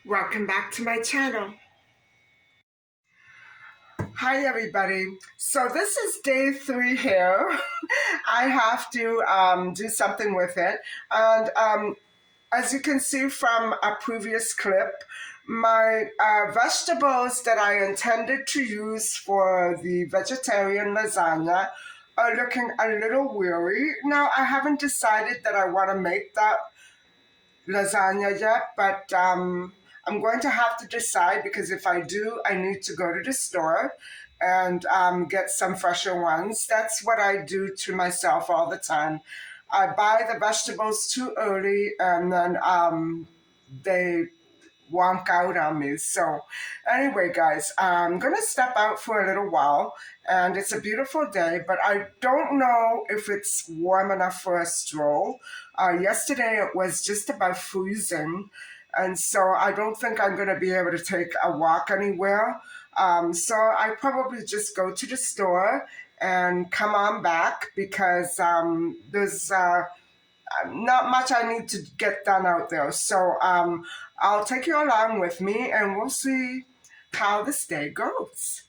Welcome back to my channel. Hi everybody. So this is day 3 here. I have to do something with it. And as you can see from a previous clip, my vegetables that I intended to use for the vegetarian lasagna are looking a little weary. Now I haven't decided that I want to make that lasagna yet, but I'm going to have to decide because if I do, I need to go to the store and get some fresher ones. That's what I do to myself all the time. I buy the vegetables too early and then they wonk out on me. So anyway, guys, I'm going to step out for a little while and it's a beautiful day, but I don't know if it's warm enough for a stroll. Yesterday it was just about freezing, and so I don't think I'm going to be able to take a walk anywhere. So I probably just go to the store and come on back because there's not much I need to get done out there. So I'll take you along with me and we'll see how this day goes.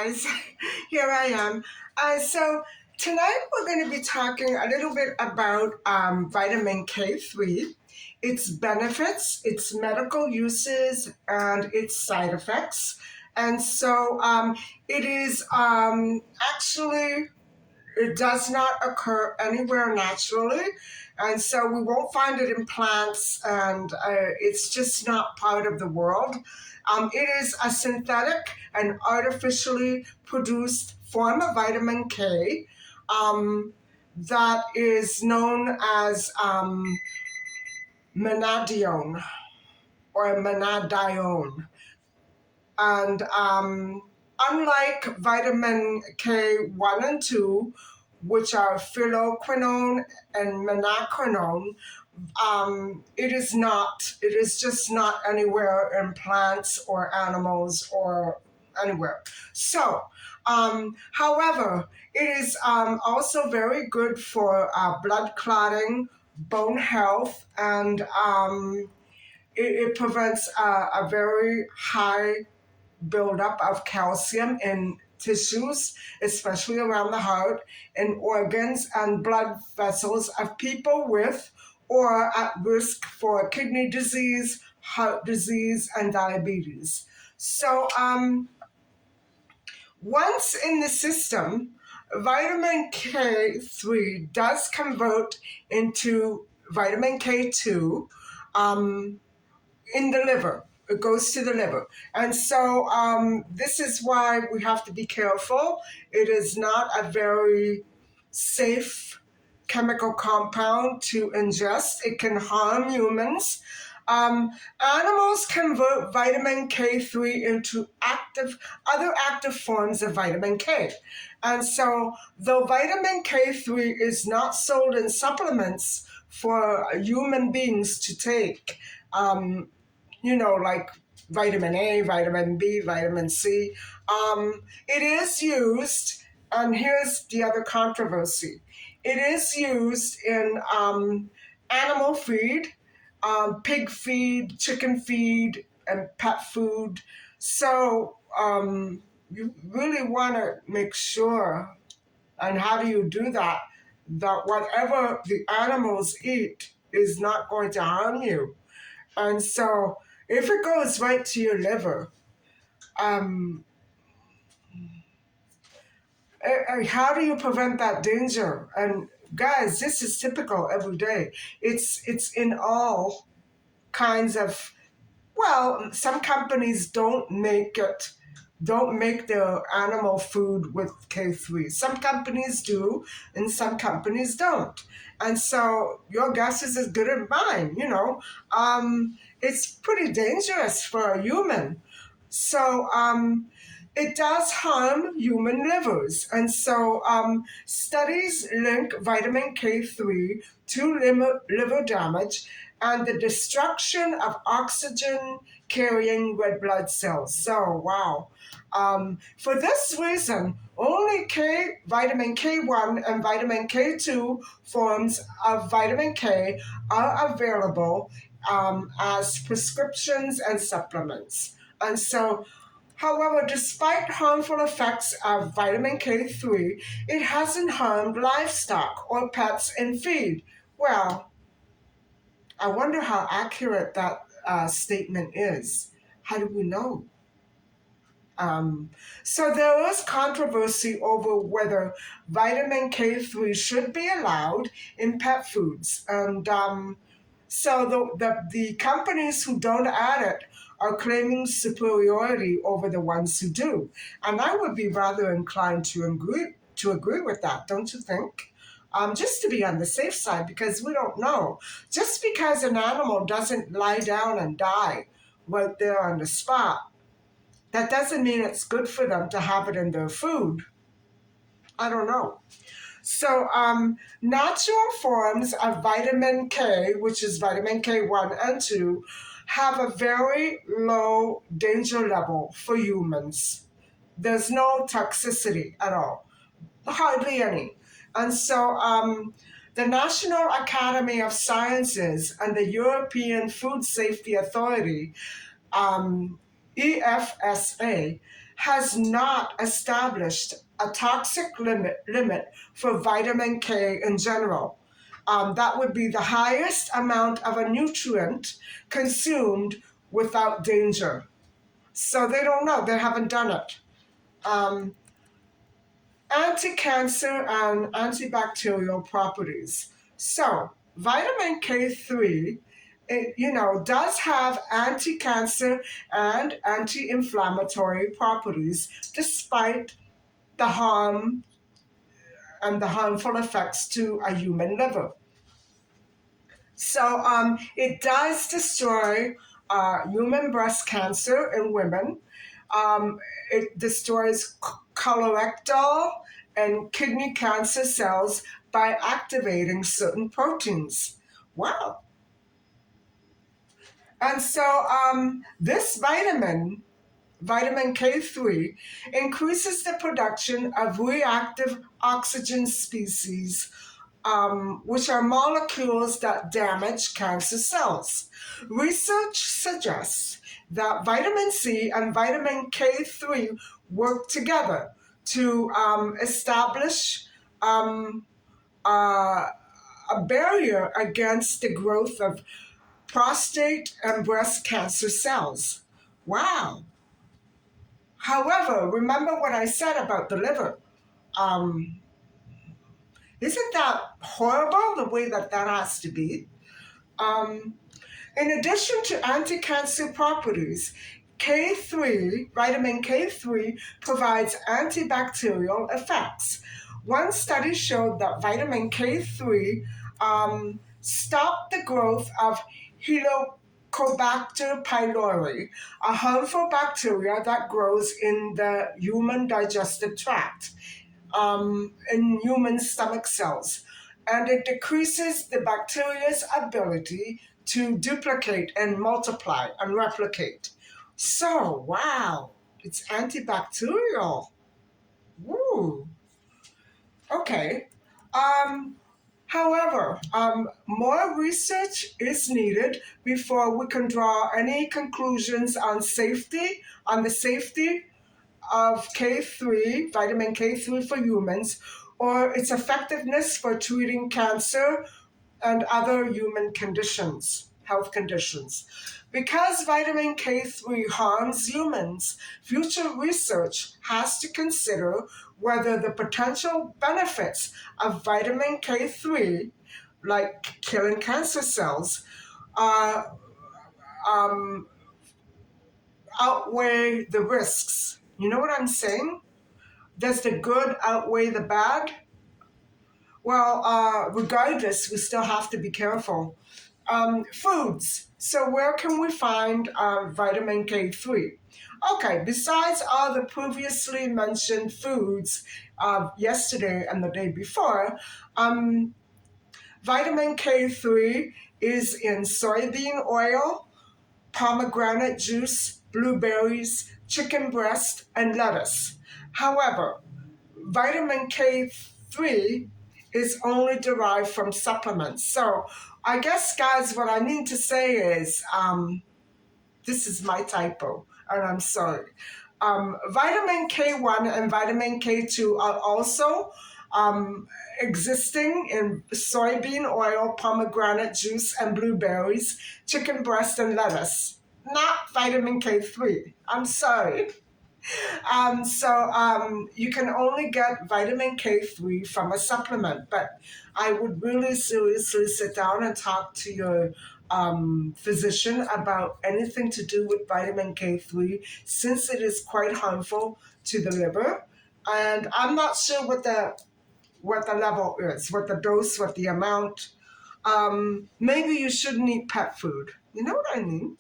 guys. Here I am. So tonight we're going to be talking a little bit about vitamin K3, its benefits, its medical uses, and its side effects. And so it is actually it does not occur anywhere naturally, and so we won't find it in plants, and it's just not part of the world. It is a synthetic and artificially produced form of vitamin K that is known as menadione or menadione. And unlike vitamin K1 and 2, which are phylloquinone and menaquinone, it is just not anywhere in plants or animals or anywhere. So, however, it is also very good for blood clotting, bone health, and it prevents a very high buildup of calcium in tissues, especially around the heart, and organs and blood vessels of people with or at risk for kidney disease, heart disease, and diabetes. So, once in the system, vitamin K3 does convert into vitamin K2. In the liver. It goes to the liver. And so this is why we have to be careful. It is not a very safe chemical compound to ingest. It can harm humans. Animals convert vitamin K3 into other active forms of vitamin K. And so, though vitamin K3 is not sold in supplements for human beings to take, like vitamin A, vitamin B, vitamin C. It is used, and here's the other controversy. It is used in animal feed, pig feed, chicken feed, and pet food. So you really want to make sure, and how do you do that? That whatever the animals eat is not going to harm you. And so if it goes right to your liver, um, how do you prevent that danger? And guys, this is typical every day. It's in all kinds of, well, some companies don't make their animal food with K3. Some companies do, and some companies don't. And so your guess is as good as mine. It's pretty dangerous for a human. So it does harm human livers. And so studies link vitamin K3 to liver damage and the destruction of oxygen carrying red blood cells. So, wow. For this reason, only vitamin K1 and vitamin K2 forms of vitamin K are available as prescriptions and supplements. And so, however, despite harmful effects of vitamin K3, it hasn't harmed livestock or pets in feed. Well, I wonder how accurate that statement is. How do we know? So there is controversy over whether vitamin K3 should be allowed in pet foods. And so the companies who don't add it are claiming superiority over the ones who do. And I would be rather inclined to agree with that, don't you think? Just to be on the safe side, because we don't know. Just because an animal doesn't lie down and die right there on the spot, that doesn't mean it's good for them to have it in their food. I don't know. So, natural forms of vitamin K, which is vitamin K1 and 2, have a very low danger level for humans. There's no toxicity at all, hardly any. And so, the National Academy of Sciences and the European Food Safety Authority, EFSA, has not established a toxic limit for vitamin K in general. That would be the highest amount of a nutrient consumed without danger. So they don't know, they haven't done it. Um, Anti-cancer and antibacterial properties. So vitamin K3, does have anti-cancer and anti-inflammatory properties despite the harm and the harmful effects to a human liver. So it does destroy human breast cancer in women. Um, it destroys colorectal and kidney cancer cells by activating certain proteins. Wow. And so this vitamin K3, increases the production of reactive oxygen species, which are molecules that damage cancer cells. Research suggests that vitamin C and vitamin K3 work together to establish uh, a barrier against the growth of prostate and breast cancer cells. Wow. However, remember what I said about the liver. Um, isn't that horrible the way that has to be? Um, in addition to anti-cancer properties, vitamin K3 provides antibacterial effects. One study showed that vitamin K3 stopped the growth of Helicobacter pylori, a harmful bacteria that grows in the human digestive tract, in human stomach cells. And it decreases the bacteria's ability to duplicate and multiply and replicate. So, wow, it's antibacterial. Woo. Okay. Um, However, more research is needed before we can draw any conclusions on the safety of vitamin K3 for humans, or its effectiveness for treating cancer and other human health conditions. Because vitamin K3 harms humans, future research has to consider whether the potential benefits of vitamin K3, like killing cancer cells, uh, um, outweigh the risks. You know what I'm saying? Does the good outweigh the bad? Well, regardless, we still have to be careful. Foods. So, where can we find vitamin K3? Okay, besides all the previously mentioned foods yesterday and the day before, vitamin K3 is in soybean oil, pomegranate juice, blueberries, chicken breast, and lettuce. However, vitamin K3 is only derived from supplements. So I guess, guys, what I need to say is this is my typo, and I'm sorry. Vitamin K1 and vitamin K2 are also existing in soybean oil, pomegranate juice, and blueberries, chicken breast, and lettuce. Not vitamin K3. I'm sorry. You can only get vitamin K3 from a supplement, but I would really seriously sit down and talk to your physician about anything to do with vitamin K3, since it is quite harmful to the liver. And I'm not sure what the level is, what the dose, what the amount. Maybe you shouldn't eat pet food. You know what I mean?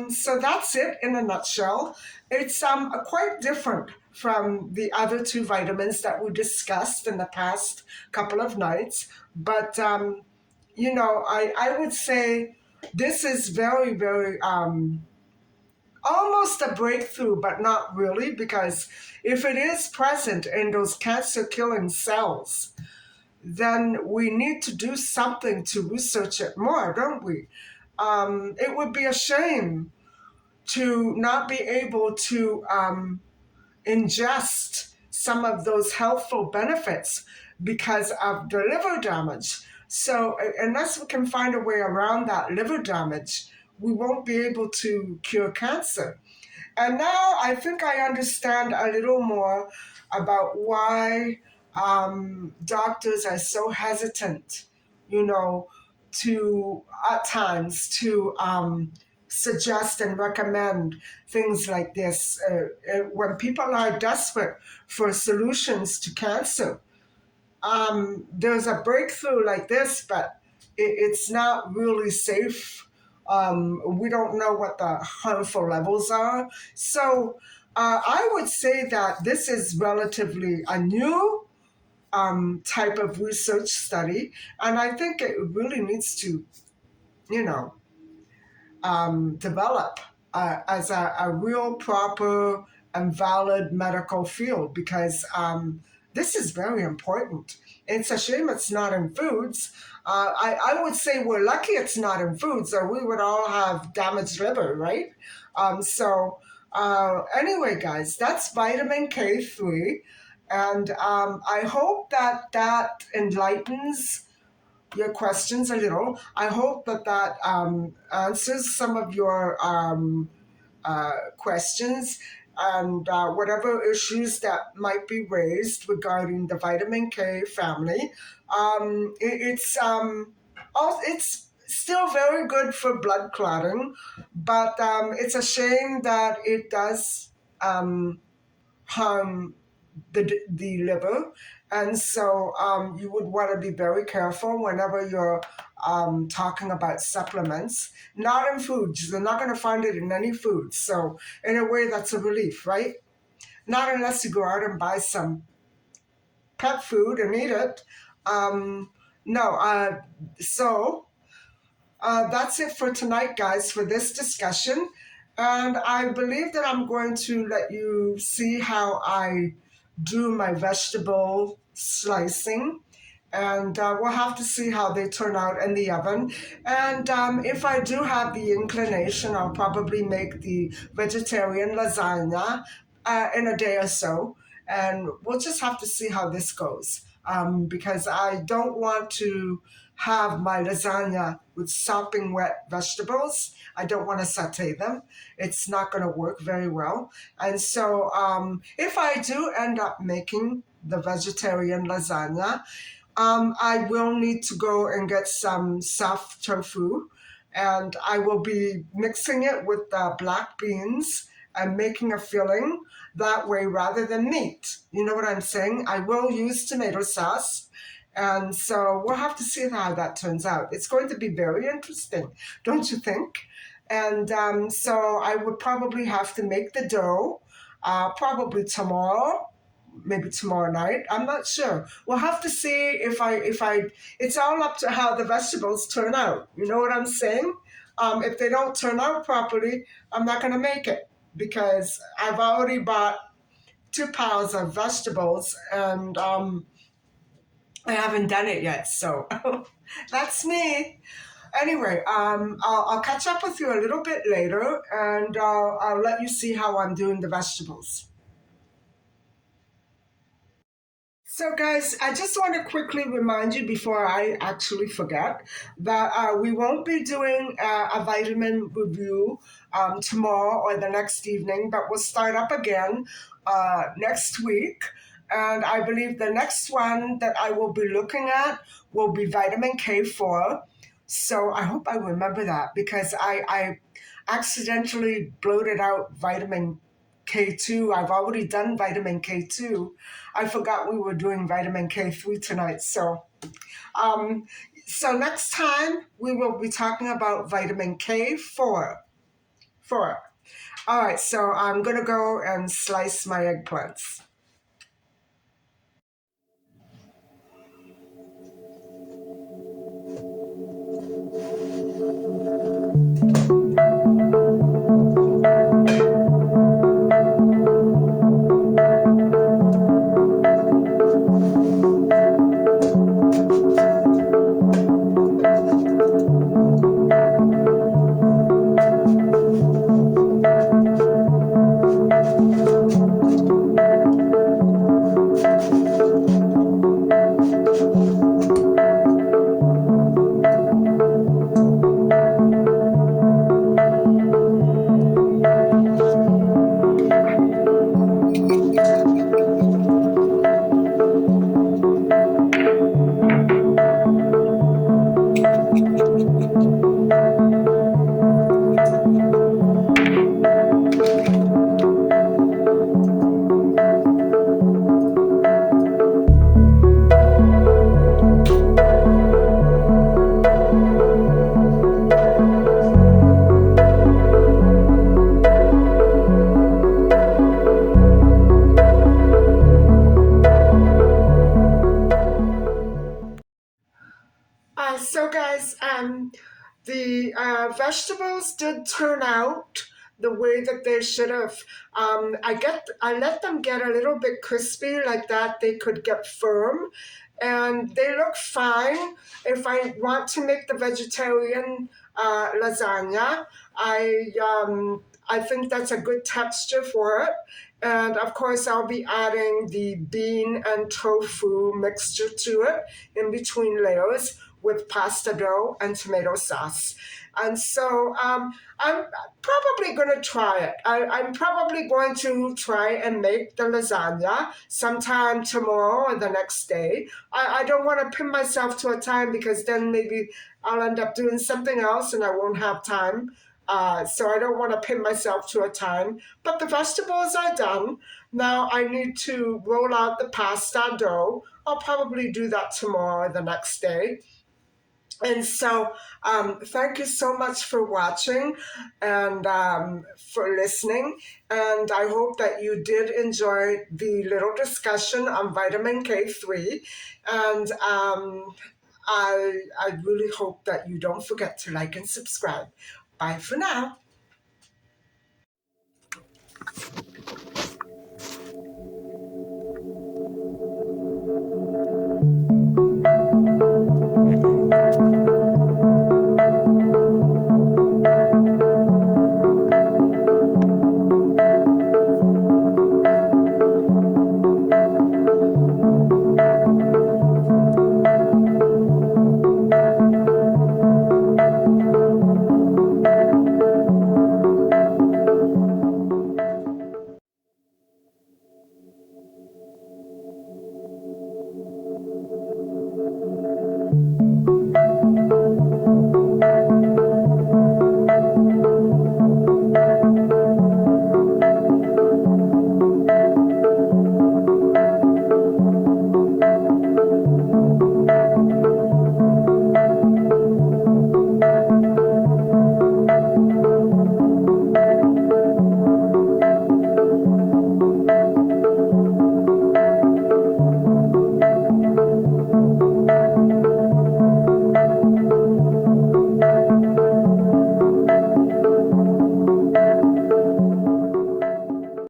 So that's it in a nutshell. It's quite different from the other two vitamins that we discussed in the past couple of nights. But, I would say this is very, very almost a breakthrough, but not really, because if it is present in those cancer killing cells, then we need to do something to research it more, don't we? It would be a shame to not be able to ingest some of those healthful benefits because of the liver damage. So, unless we can find a way around that liver damage, we won't be able to cure cancer. And now I think I understand a little more about why doctors are so hesitant, you know, to at times to suggest and recommend things like this when people are desperate for solutions to cancer. There's a breakthrough like this, but it's not really safe. We don't know what the harmful levels are. So I would say that this is relatively a new type of research study, and I think it really needs to, you know, develop as a real proper and valid medical field because this is very important. It's a shame it's not in foods. I would say we're lucky it's not in foods, or we would all have damaged liver, right? Anyway, guys, that's vitamin K3. And I hope that that enlightens your questions a little. I hope that that answers some of your questions and whatever issues that might be raised regarding the vitamin K family. It's still very good for blood clotting, but it's a shame that it does harm the liver. And so you would want to be very careful whenever you're talking about supplements. Not in foods. You're not going to find it in any foods. So in a way, that's a relief, right? Not unless you go out and buy some pet food and eat it. No. So that's it for tonight, guys, for this discussion. And I believe that I'm going to let you see how I do my vegetable slicing. And we'll have to see how they turn out in the oven. And if I do have the inclination, I'll probably make the vegetarian lasagna in a day or so. And we'll just have to see how this goes. Because I don't want to have my lasagna with sopping wet vegetables. I don't want to saute them. It's not going to work very well. And so if I do end up making the vegetarian lasagna, I will need to go and get some soft tofu, and I will be mixing it with black beans and making a filling that way rather than meat. You know what I'm saying? I will use tomato sauce. And so we'll have to see how that turns out. It's going to be very interesting, don't you think? And so I would probably have to make the dough probably tomorrow, maybe tomorrow night. I'm not sure. We'll have to see it's all up to how the vegetables turn out. You know what I'm saying? If they don't turn out properly, I'm not going to make it because I've already bought 2 pounds of vegetables and I haven't done it yet. So that's me. Anyway, I'll catch up with you a little bit later and I'll let you see how I'm doing the vegetables. So, guys, I just want to quickly remind you before I actually forget that we won't be doing a vitamin review tomorrow or the next evening, but we'll start up again next week. And I believe the next one that I will be looking at will be vitamin K4. So I hope I remember that because I accidentally bloated out vitamin K2. I've already done vitamin K2. I forgot we were doing vitamin K3 tonight. So next time we will be talking about vitamin K4. All right, so I'm going to go and slice my eggplants. So guys, the vegetables did turn out the way that they should have. I let them get a little bit crispy like that. They could get firm, and they look fine. If I want to make the vegetarian lasagna, I think that's a good texture for it. And of course, I'll be adding the bean and tofu mixture to it in between layers with pasta dough and tomato sauce. And so I'm probably going to try it. I'm probably going to try and make the lasagna sometime tomorrow or the next day. I don't want to pin myself to a time because then maybe I'll end up doing something else and I won't have time. So I don't want to pin myself to a time. But the vegetables are done. Now I need to roll out the pasta dough. I'll probably do that tomorrow or the next day. And so, thank you so much for watching and for listening. And I hope that you did enjoy the little discussion on vitamin K3. And I really hope that you don't forget to like and subscribe. Bye for now.